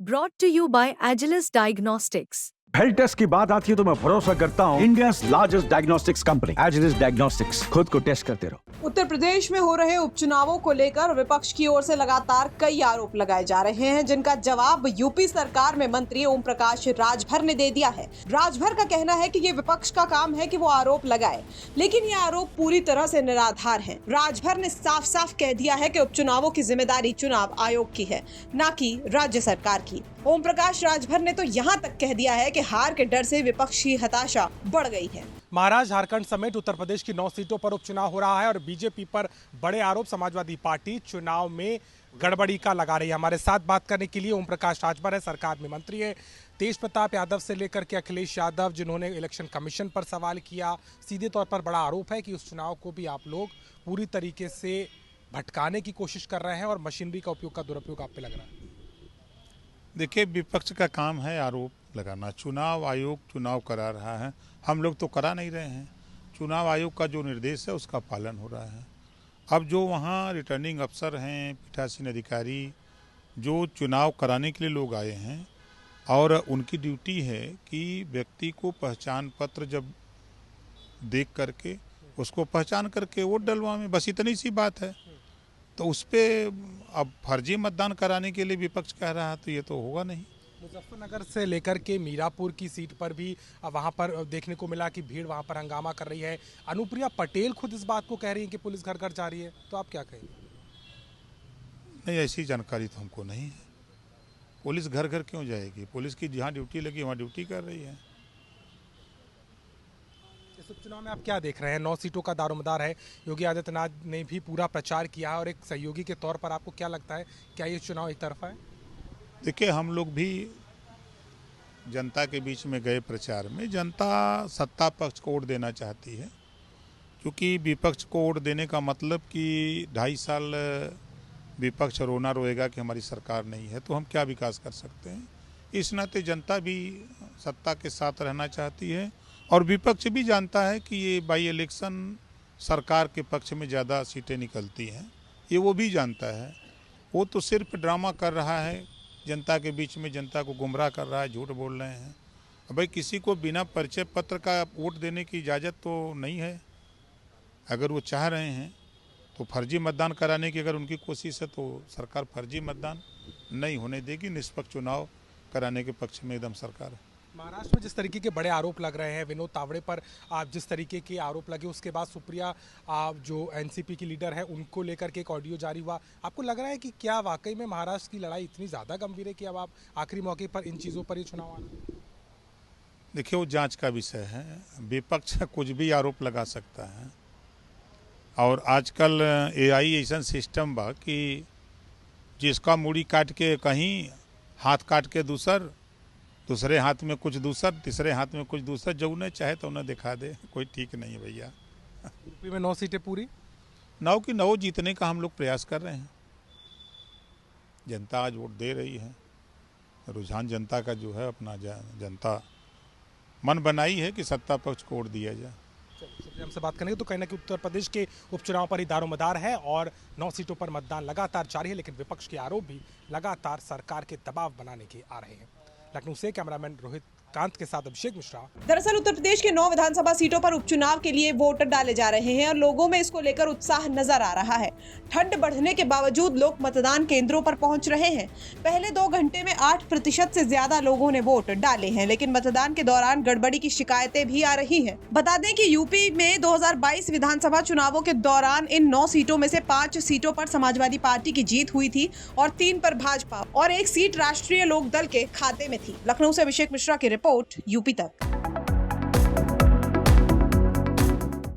Brought to you by Agilus Diagnostics. Health test की बात आती है तो मैं भरोसा करता हूँ India's largest diagnostics company Agilus diagnostics. खुद को टेस्ट करते रहो। उत्तर प्रदेश में हो रहे उपचुनावों को लेकर विपक्ष की ओर से लगातार कई आरोप लगाए जा रहे हैं, जिनका जवाब यूपी सरकार में मंत्री ओम प्रकाश राजभर ने दे दिया है। राजभर का कहना है कि ये विपक्ष का काम है कि वो आरोप लगाए, लेकिन ये आरोप पूरी तरह से निराधार है। राजभर ने साफ साफ कह दिया है कि उपचुनावों की जिम्मेदारी चुनाव आयोग की है, न कि राज्य सरकार की। ओम प्रकाश राजभर ने तो यहाँ तक कह दिया है कि हार के डर से विपक्ष की हताशा बढ़ गई है। महाराष्ट्र, झारखंड समेत उत्तर प्रदेश की 9 सीटों पर उपचुनाव हो रहा है और बीजेपी पर बड़े आरोप समाजवादी पार्टी चुनाव में गड़बड़ी का लगा रही है। हमारे साथ बात करने के लिए ओम प्रकाश राजभर है, सरकार में मंत्री है। तेज प्रताप यादव से लेकर के अखिलेश यादव, जिन्होंने इलेक्शन कमीशन पर सवाल किया, सीधे तौर पर बड़ा आरोप है कि उस चुनाव को भी आप लोग पूरी तरीके से भटकाने की कोशिश कर रहे हैं और मशीनरी का उपयोग का दुरुपयोग आप पे लग रहा है। देखिए, विपक्ष का काम है आरोप लगाना। चुनाव आयोग चुनाव करा रहा है, हम लोग तो करा नहीं रहे हैं। चुनाव आयोग का जो निर्देश है उसका पालन हो रहा है। अब जो वहाँ रिटर्निंग अफसर हैं, पीठासीन अधिकारी, जो चुनाव कराने के लिए लोग आए हैं और उनकी ड्यूटी है कि व्यक्ति को पहचान पत्र जब देख करके उसको पहचान करके वोट डलवाएं, बस इतनी सी बात है। तो उस पर अब फर्जी मतदान कराने के लिए विपक्ष कह रहा है तो ये तो होगा नहीं। मुजफ्फरनगर से लेकर के मीरापुर की सीट पर भी वहां पर देखने को मिला कि भीड़ वहां पर हंगामा कर रही है। अनुप्रिया पटेल खुद इस बात को कह रही है कि पुलिस घर घर जा रही है, तो आप क्या कहेंगे? नहीं, ऐसी जानकारी तो हमको नहीं है। पुलिस घर घर क्यों जाएगी? पुलिस की जहाँ ड्यूटी लगी वहाँ ड्यूटी कर रही है। इस उपचुनाव में आप क्या देख रहे हैं? 9 सीटों का दारोमदार है। योगी आदित्यनाथ ने भी पूरा प्रचार किया है और एक सहयोगी के तौर पर आपको क्या लगता है, क्या ये चुनाव एक तरफा है? देखिए, हम लोग भी जनता के बीच में गए प्रचार में। जनता सत्ता पक्ष को वोट देना चाहती है, क्योंकि विपक्ष को वोट देने का मतलब कि 2.5 साल विपक्ष रोना रोएगा कि हमारी सरकार नहीं है तो हम क्या विकास कर सकते हैं। इस नाते जनता भी सत्ता के साथ रहना चाहती है और विपक्ष भी जानता है कि ये बाई इलेक्शन सरकार के पक्ष में ज़्यादा सीटें निकलती हैं, ये वो भी जानता है। वो तो सिर्फ ड्रामा कर रहा है, जनता के बीच में जनता को गुमराह कर रहा है, झूठ बोल रहे हैं। अब भाई, किसी को बिना परिचय पत्र का वोट देने की इजाज़त तो नहीं है। अगर वो चाह रहे हैं तो फर्जी मतदान कराने की अगर उनकी कोशिश है तो सरकार फर्जी मतदान नहीं होने देगी। निष्पक्ष चुनाव कराने के पक्ष में एकदम सरकार है। महाराष्ट्र में जिस तरीके के बड़े आरोप लग रहे हैं, विनोद तावड़े पर आप जिस तरीके के आरोप लगे, उसके बाद सुप्रिया जो एनसीपी की लीडर है उनको लेकर के एक ऑडियो जारी हुआ, आपको लग रहा है कि क्या वाकई में महाराष्ट्र की लड़ाई इतनी ज़्यादा गंभीर है कि अब आप आखिरी मौके पर इन चीज़ों पर ही चुनाव आना? देखिए, वो जांच का विषय है। विपक्ष कुछ भी आरोप लगा सकता है और आजकल AI ऐसा सिस्टम बा कि जिसका मूड़ी काट के कहीं हाथ काट के दूसरे हाथ में कुछ दूसर, तीसरे हाथ में कुछ दूसर, जो उन्हें चाहे तो उन्हें दिखा दे। कोई ठीक नहीं है भैया। यूपी में 9 सीटें पूरी, 9 की 9 जीतने का हम लोग प्रयास कर रहे हैं। जनता आज वोट दे रही है। रुझान जनता का जो है, अपना जनता मन बनाई है कि सत्ता पक्ष को वोट दिया जाए। हमसे बात करेंगे तो कहीं ना कहीं उत्तर प्रदेश के उपचुनाव पर ही दारोमदार है और 9 सीटों पर मतदान लगातार जारी है, लेकिन विपक्ष के आरोप भी लगातार सरकार के दबाव बनाने के आ रहे हैं। लखनऊ से कैमरामैन रोहित कांत के साथ अभिषेक मिश्रा। दरअसल उत्तर प्रदेश के 9 विधानसभा सीटों पर उपचुनाव के लिए वोट डाले जा रहे हैं और लोगों में इसको लेकर उत्साह नजर आ रहा है। ठंड बढ़ने के बावजूद लोग मतदान केंद्रों पर पहुंच रहे हैं। पहले 2 घंटे में 8% से ज्यादा लोगों ने वोट डाले हैं, लेकिन मतदान के दौरान गड़बड़ी की शिकायतें भी आ रही है। बता दें कि यूपी में 2022 विधानसभा चुनावों के दौरान इन 9 सीटों में से 5 सीटों पर समाजवादी पार्टी की जीत हुई थी और 3 पर भाजपा और 1 सीट राष्ट्रीय लोक दल के खाते में थी। लखनऊ से अभिषेक मिश्रा की रिपोर्ट, यूपी तक।